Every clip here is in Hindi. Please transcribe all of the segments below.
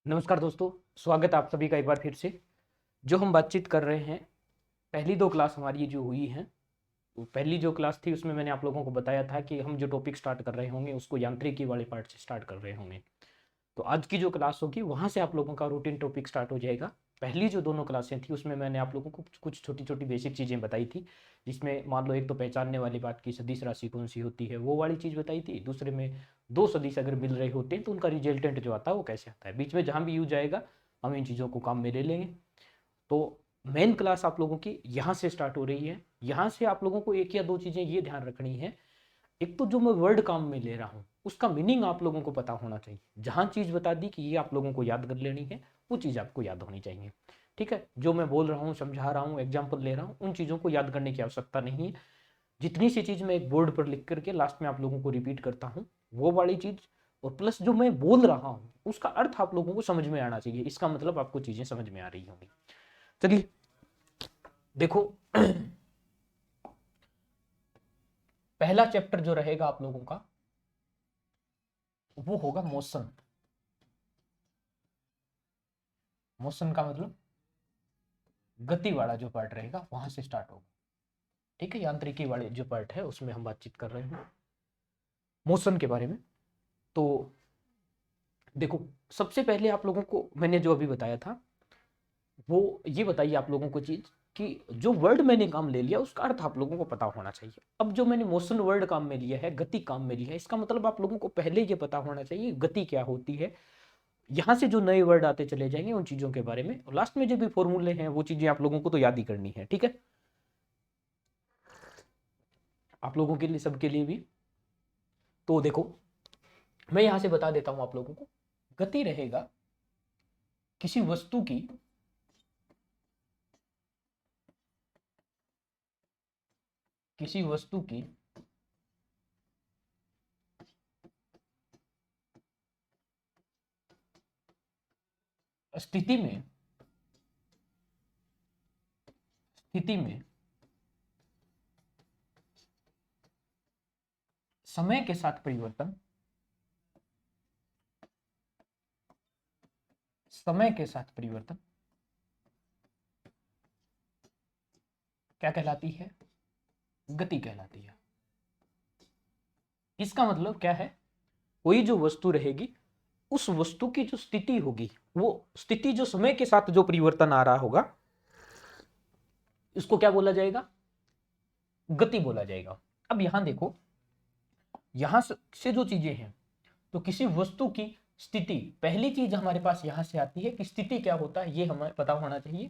नमस्कार दोस्तों, स्वागत है आप सभी का एक बार फिर से। जो हम बातचीत कर रहे हैं, पहली दो क्लास हमारी जो हुई हैं, वो पहली जो क्लास थी उसमें मैंने आप लोगों को बताया था कि हम जो टॉपिक स्टार्ट कर रहे होंगे उसको यांत्रिकी वाले पार्ट से स्टार्ट कर रहे होंगे। तो आज की जो क्लास होगी वहाँ से आप लोगों का रूटीन टॉपिक स्टार्ट हो जाएगा। पहली जो दोनों क्लासें थी उसमें मैंने आप लोगों को कुछ छोटी छोटी बेसिक चीज़ें बताई थी, जिसमें मान लो एक तो पहचानने वाली बात की सदिश राशि कौन सी होती है वो वाली चीज़ बताई थी। दूसरे में दो सदिश अगर मिल रहे होते हैं तो उनका रिजल्टेंट जो आता है वो कैसे आता है। बीच में जहाँ भी यूज आएगा हम इन चीज़ों को काम में ले लेंगे। तो मेन क्लास आप लोगों की यहाँ से स्टार्ट हो रही है। यहाँ से आप लोगों को एक या दो चीज़ें ये ध्यान रखनी है। एक तो जो मैं वर्ड काम में ले रहा हूँ उसका मीनिंग आप लोगों को पता होना चाहिए। जहाँ चीज़ बता दी कि ये आप लोगों को याद कर लेनी है, वो चीज़ आपको याद होनी चाहिए। ठीक है, जो मैं बोल रहा हूँ, समझा रहा हूँ, एग्जाम्पल ले रहा हूँ, उन चीज़ों को याद करने की आवश्यकता नहीं है। जितनी सी चीज़ मैं एक बोर्ड पर लिख करके लास्ट में आप लोगों को रिपीट करता हूँ, वो वाली चीज़ और प्लस जो मैं बोल रहा हूँ उसका अर्थ आप लोगों को समझ में आना चाहिए। इसका मतलब आपको चीज़ें समझ में आ रही होंगी। चलिए देखो, पहला चैप्टर जो रहेगा आप लोगों का वो होगा मोशन। मोशन का मतलब गति वाला जो पार्ट रहेगा वहां से स्टार्ट होगा। ठीक है, यांत्रिकी वाले जो पार्ट है उसमें हम बातचीत कर रहे हैं मोशन के बारे में। तो देखो, सबसे पहले आप लोगों को मैंने जो अभी बताया था वो ये बताइए आप लोगों को चीज कि जो वर्ड मैंने काम ले लिया उसका अर्थ आप लोगों को पता होना चाहिए। अब जो मैंने मोशन वर्ड काम में लिया है, गति काम में लिया है, इसका मतलब आप लोगों को पहले ये पता होना चाहिए गति क्या होती है। यहाँ से जो नए वर्ड आते चले जाएंगे उन चीजों के बारे में, और लास्ट में जो भी फॉर्मूले हैं वो चीजें आप लोगों को तो याद ही करनी है। ठीक है, आप लोगों के लिए, सबके लिए भी। तो देखो, मैं यहां से बता देता हूं आप लोगों को। गति रहेगा किसी वस्तु की किसी वस्तु की स्थिति में स्थिति में समय के साथ परिवर्तन, समय के साथ परिवर्तन क्या कहलाती है? गति कहलाती है। इसका मतलब क्या है? कोई जो वस्तु रहेगी, उस वस्तु की जो स्थिति होगी, वो स्थिति जो समय के साथ जो परिवर्तन आ रहा होगा इसको क्या बोला जाएगा? गति बोला जाएगा। अब यहां देखो, यहां से जो चीजें हैं, तो किसी वस्तु की स्थिति, पहली चीज हमारे पास यहां से आती है कि स्थिति क्या होता है ये हमें पता होना चाहिए।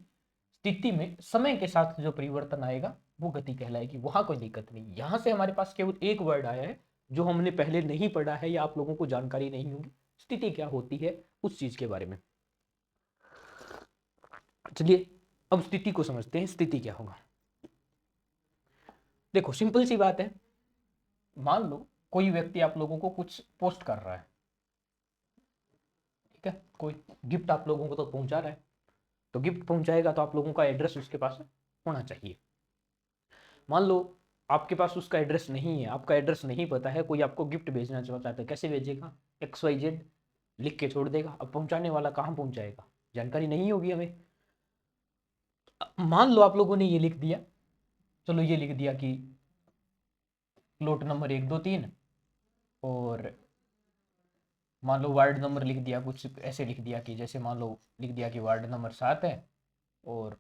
स्थिति में समय के साथ जो परिवर्तन आएगा वो गति कहलाएगी, वहां कोई दिक्कत नहीं। यहां से हमारे पास केवल एक वर्ड आया है जो हमने पहले नहीं पढ़ा है या आप लोगों को जानकारी नहीं होगी। स्थिति क्या होती है उस चीज के बारे में। चलिए अब स्थिति को समझते हैं, स्थिति क्या होगा। देखो, सिंपल सी बात है। मान लो कोई व्यक्ति आप लोगों को कुछ पोस्ट कर रहा है, ठीक है, कोई गिफ्ट आप लोगों को तो पहुंचा रहा है। तो गिफ्ट पहुंचाएगा तो आप लोगों का एड्रेस उसके पास होना चाहिए। मान लो आपके पास उसका एड्रेस नहीं है, आपका एड्रेस नहीं पता है, कोई आपको गिफ्ट भेजना चाहता है, कैसे भेजेगा? XYZ लिख के छोड़ देगा। अब पहुंचाने वाला कहाँ पहुंचाएगा? जानकारी नहीं होगी हमें। मान लो आप लोगों ने ये लिख दिया, चलो ये लिख दिया कि प्लॉट नंबर 1 2 3, और मान लो वार्ड नंबर लिख दिया, कुछ ऐसे लिख दिया कि जैसे मान लो लिख दिया कि वार्ड नंबर 7 है, और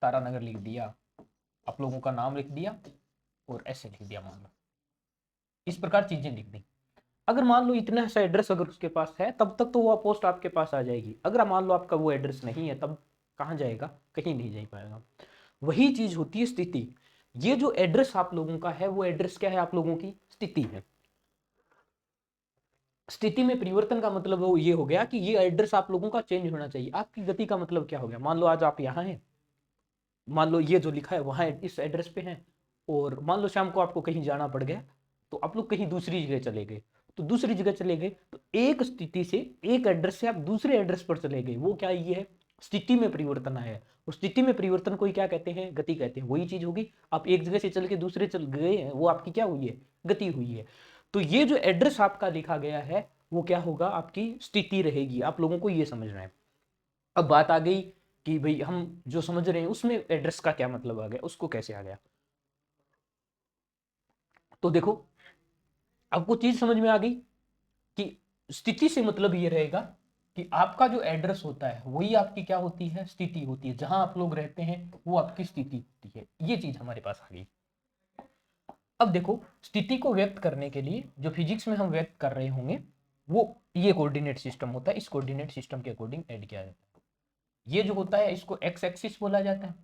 तारानगर लिख दिया, आप लोगों का नाम लिख दिया और ऐसे लिख दिया। मान लो इस प्रकार चीजें लिख दी। अगर मान लो इतना सा एड्रेस अगर उसके पास है तब तक तो वो पोस्ट आपके पास आ जाएगी। अगर मान लो आपका वो एड्रेस नहीं है तब कहाँ जाएगा? कहीं नहीं जा पाएगा। वही चीज होती है स्थिति। ये जो एड्रेस आप लोगों का है वो एड्रेस क्या है? आप लोगों की स्थिति है। स्थिति में परिवर्तन का मतलब वो ये हो गया कि ये एड्रेस आप लोगों का चेंज होना चाहिए। आपकी गति का मतलब क्या हो गया? मान लो आज आप यहाँ हैं, मान लो ये जो लिखा है वहां इस एड्रेस पे है, और मान लो शाम को आपको कहीं जाना पड़ गया तो आप लोग कहीं दूसरी जगह चले गए। तो दूसरी जगह चले गए तो एक स्थिति से, एक एड्रेस से आप दूसरे एड्रेस पर चले गए। वो क्या? ये है स्थिति में परिवर्तन आया है। उस स्थिति में परिवर्तन को क्या कहते हैं? गति कहते हैं। वही चीज होगी, आप एक जगह से चल के दूसरे चल गए हैं, वो आपकी क्या हुई है? गति हुई है। तो ये जो एड्रेस आपका लिखा गया है वो क्या होगा, आपकी स्थिति रहेगी। आप लोगों को ये समझना है। अब बात आ गई कि भाई हम जो समझ रहे हैं उसमें एड्रेस का क्या मतलब आ गया, उसको कैसे आ गया। तो देखो आपको चीज समझ में आ गई कि स्थिति से मतलब ये रहेगा कि आपका जो एड्रेस होता है वही आपकी क्या होती है, स्थिति होती है। जहां आप लोग रहते हैं वो आपकी स्थिति होती है। ये चीज हमारे पास आ गई। अब देखो स्थिति को व्यक्त करने के लिए जो फिजिक्स में हम व्यक्त कर रहे होंगे वो ये कोऑर्डिनेट सिस्टम होता है। इस कोऑर्डिनेट सिस्टम के अकॉर्डिंग ऐड किया जाता है। ये जो होता है इसको एक्स एक्सिस बोला जाता है,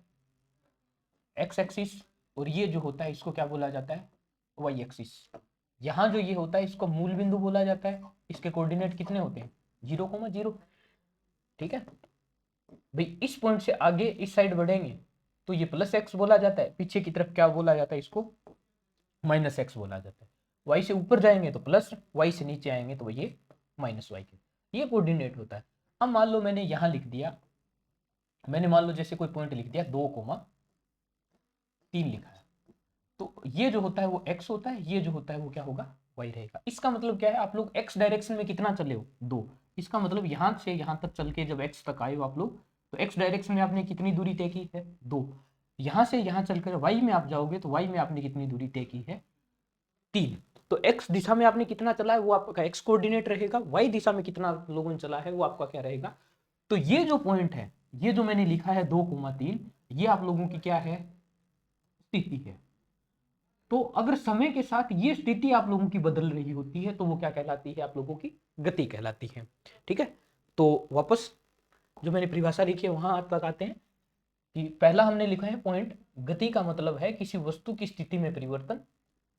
एक्स एक्सिस। और ये जो होता है इसको क्या बोला जाता है, वाई एक्सिस। यहाँ जो ये होता है इसको मूल बिंदु बोला जाता है। इसके कोऑर्डिनेट कितने होते हैं, 0,0। ठीक है भाई, इस पॉइंट से आगे इस साइड बढ़ेंगे तो ये प्लस एक्स बोला जाता है, पीछे की तरफ क्या बोला जाता है, इसको माइनस एक्स बोला जाता है। वाई से ऊपर जाएंगे तो प्लस, वाई से नीचे आएंगे तो ये माइनस वाई के, ये कोऑर्डिनेट होता है। अब मान लो मैंने यहां लिख दिया, मैंने मान लो जैसे कोई पॉइंट लिख दिया 2,3 लिखा है, तो ये जो होता है वो x होता है, ये जो होता है वो क्या होगा, y रहेगा। इसका मतलब क्या है, आप लोग x डायरेक्शन में कितना चले हो, 2। इसका मतलब यहां से यहां तक चल के जब x तक आए हो आप लोग, तो x डायरेक्शन में आपने कितनी दूरी तय की है, 2। यहां से यहां चलकर y में आप जाओगे तो y में आपने कितनी दूरी तय की है, 3। तो x दिशा में आपने कितना चला है वो आपका x कोऑर्डिनेट रहेगा, y दिशा में कितना लोगों ने चला है वो आपका क्या रहेगा। तो ये जो पॉइंट है, ये जो मैंने लिखा है 2,3, ये आप लोगों की क्या है, स्थिति है। तो अगर समय के साथ ये स्थिति आप लोगों की बदल रही होती है तो वो क्या कहलाती है, आप लोगों की गति कहलाती है। ठीक है, तो वापस जो मैंने परिभाषा लिखी है वहां तक आते हैं कि पहला हमने लिखा है पॉइंट, गति का मतलब है किसी वस्तु की स्थिति में परिवर्तन।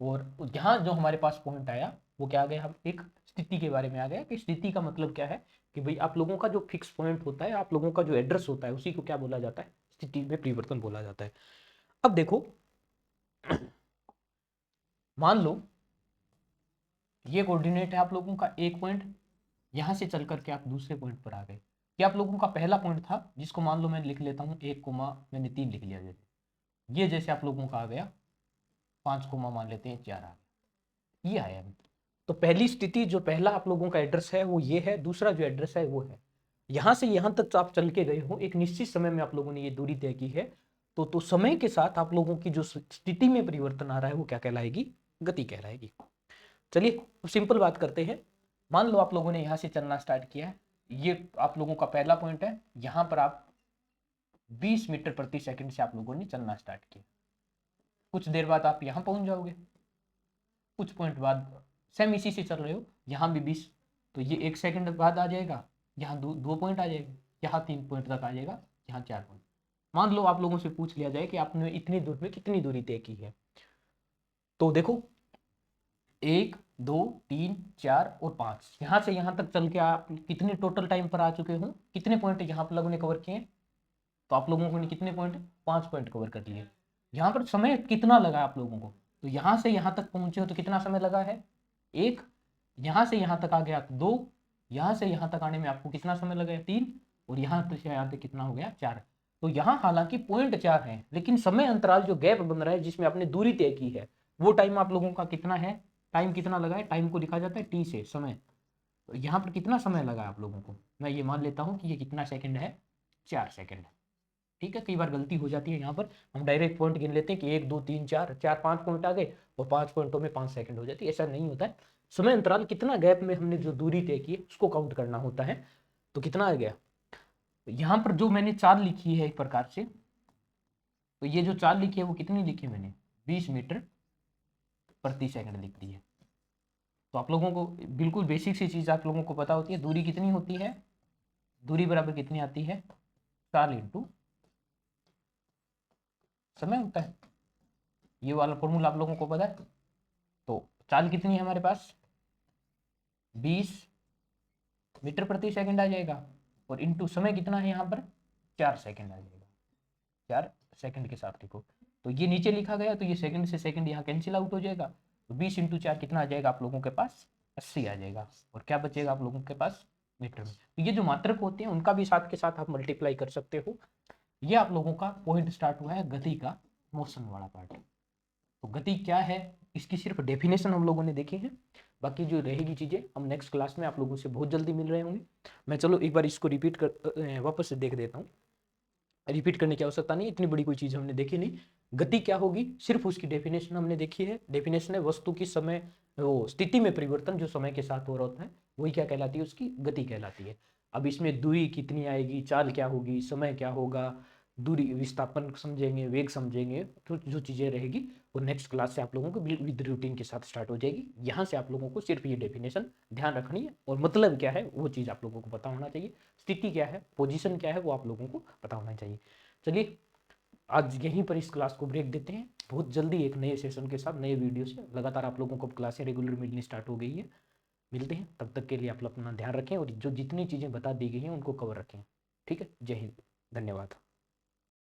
और यहाँ जो हमारे पास पॉइंट आया वो क्या आ गया, हम एक स्थिति के बारे में आ गया कि स्थिति का मतलब क्या है कि भाई आप लोगों का जो फिक्स पॉइंट होता है, आप लोगों का जो एड्रेस होता है उसी को क्या बोला जाता है, स्थिति में परिवर्तन बोला जाता है। अब देखो मान लो ये कोऑर्डिनेट है आप लोगों का एक पॉइंट, यहां से चल करके आप दूसरे पॉइंट पर आ गए। ये आप लोगों का पहला पॉइंट था जिसको मान लो मैं लिख लेता हूँ 1,मैंने 3 लिख लिया, जैसे ये जैसे आप लोगों का आ गया 5, मान लेते हैं 4 आ गया, ये आया। तो पहली स्थिति जो पहला आप लोगों का एड्रेस है वो ये है, दूसरा जो एड्रेस है वो है यहां से यहां तक आप चल के गए हो, एक निश्चित समय में आप लोगों ने ये दूरी तय की है। तो समय के साथ आप लोगों की जो स्थिति में परिवर्तन आ रहा है वो क्या कहलाएगी, गति कहलाएगी। चलिए सिंपल बात करते हैं। मान लो आप लोगों ने यहाँ से चलना स्टार्ट किया है, ये आप लोगों का पहला पॉइंट है, यहाँ पर आप 20 मीटर प्रति सेकंड से आप लोगों ने चलना स्टार्ट किया। कुछ देर बाद आप यहाँ पहुंच जाओगे, कुछ पॉइंट बाद सेम इसी से चल रहे हो, यहाँ भी 20, तो ये 1 सेकंड बाद आ जाएगा, यहाँ दो पॉइंट आ जाएगा, यहाँ 3 पॉइंट तक आ जाएगा, यहाँ 4 पॉइंट। मान लो आप लोगों से पूछ लिया जाए कि आपने इतनी दूर में कितनी दूरी तय की है, तो देखो 1, 2, 3, 4 और 5, यहाँ से यहाँ तक चल के आप कितने टोटल टाइम पर आ चुके हो, कितने पॉइंट यहाँ पर लोगों ने कवर किए, तो आप लोगों ने कितने पॉइंट, 5 पॉइंट कवर कर लिए। यहाँ पर समय कितना लगा आप लोगों को, तो यहाँ से यहाँ तक पहुंचे हो तो कितना समय लगा है, 1। यहाँ से यहाँ तक आ गया तो 2, यहाँ से यहाँ तक आने में आपको कितना समय लगा है, 3। और यहाँ से यहाँ तक कितना हो गया, 4। तो यहाँ हालांकि पॉइंट 4 है, लेकिन समय अंतराल जो गैप बन रहा है जिसमें आपने दूरी तय की है वो टाइम आप लोगों का कितना है, टाइम कितना लगा है, टाइम को लिखा जाता है टी से, समय। तो यहाँ पर कितना समय लगा आप लोगों को, मैं ये मान लेता हूँ कि ये कितना सेकंड है, 4 सेकंड। ठीक है, कई बार गलती हो जाती है, यहाँ पर हम डायरेक्ट पॉइंट गिन लेते हैं कि 1, 2, 3, 4, 5 पॉइंट आ गए और 5 पॉइंटों में 5 सेकंड हो जाती है, ऐसा नहीं होता है। समय अंतराल कितना गैप में हमने जो दूरी तय की है उसको काउंट करना होता है। तो कितना आ गया, यहाँ पर जो मैंने 4 लिखी है एक प्रकार से, तो ये जो 4 लिखी है वो कितनी लिखी है मैंने, 20 मीटर प्रति सेकंड लिख दी है। तो आप लोगों को बिल्कुल बेसिक सी चीज आप लोगों को पता होती है, दूरी कितनी होती है, दूरी बराबर कितनी आती है, 4 इंटू समय होता है। ये वाला फॉर्मूला आप लोगों को पता है। तो चाल कितनी है हमारे पास, 20 मीटर प्रति सेकंड आ जाएगा, और इंटू समय कितना है यहाँ पर, 4 सेकंड आ जाएगा, 4 सेकंड के साथ लिखो। तो ये नीचे लिखा गया तो ये सेकंड से सेकंड यहाँ कैंसिल आउट हो जाएगा, तो 20 इंटू 4 कितना आ जाएगा आप लोगों के पास, 80 आ जाएगा। और क्या बचेगा आप लोगों के पास, मीटर में। तो ये जो मात्रक होते हैं उनका भी साथ के साथ आप मल्टीप्लाई कर सकते हो। ये आप लोगों का पॉइंट स्टार्ट हुआ है गति का, मोशन वाला पार्ट। तो गति क्या है इसकी सिर्फ डेफिनेशन हम लोगों ने देखी है। बाकी जो रहेगी चीज़ें हम नेक्स्ट क्लास में आप लोगों से बहुत जल्दी मिल रहे होंगे। मैं चलो एक बार इसको रिपीट कर वापस से देख देता हूँ। रिपीट करने की आवश्यकता नहीं, इतनी बड़ी कोई चीज़ हमने देखी नहीं। गति क्या होगी, सिर्फ उसकी डेफिनेशन हमने देखी है। डेफिनेशन है वस्तु की समय वो स्थिति में परिवर्तन जो समय के साथ हो रहा होता है, वही क्या कहलाती है, उसकी गति कहलाती है। अब इसमें दूरी कितनी आएगी, चाल क्या होगी, समय क्या होगा, दूरी विस्थापन समझेंगे, वेग समझेंगे, तो जो चीज़ें रहेगी वो नेक्स्ट क्लास से आप लोगों को विद रूटीन के साथ स्टार्ट हो जाएगी। यहाँ से आप लोगों को सिर्फ ये डेफिनेशन ध्यान रखनी है और मतलब क्या है वो चीज़ आप लोगों को पता होना चाहिए। स्थिति क्या है, पोजीशन क्या है, वो आप लोगों को पता होना चाहिए। चलिए आज यहीं पर इस क्लास को ब्रेक देते हैं। बहुत जल्दी एक नए सेशन के साथ नए वीडियो से लगातार आप लोगों को क्लासें रेगुलर मिलनी स्टार्ट हो गई है। मिलते हैं, तब तक के लिए आप लोग अपना ध्यान रखें और जो जितनी चीज़ें बता दी गई हैं उनको कवर रखें। ठीक है, जय हिंद, धन्यवाद।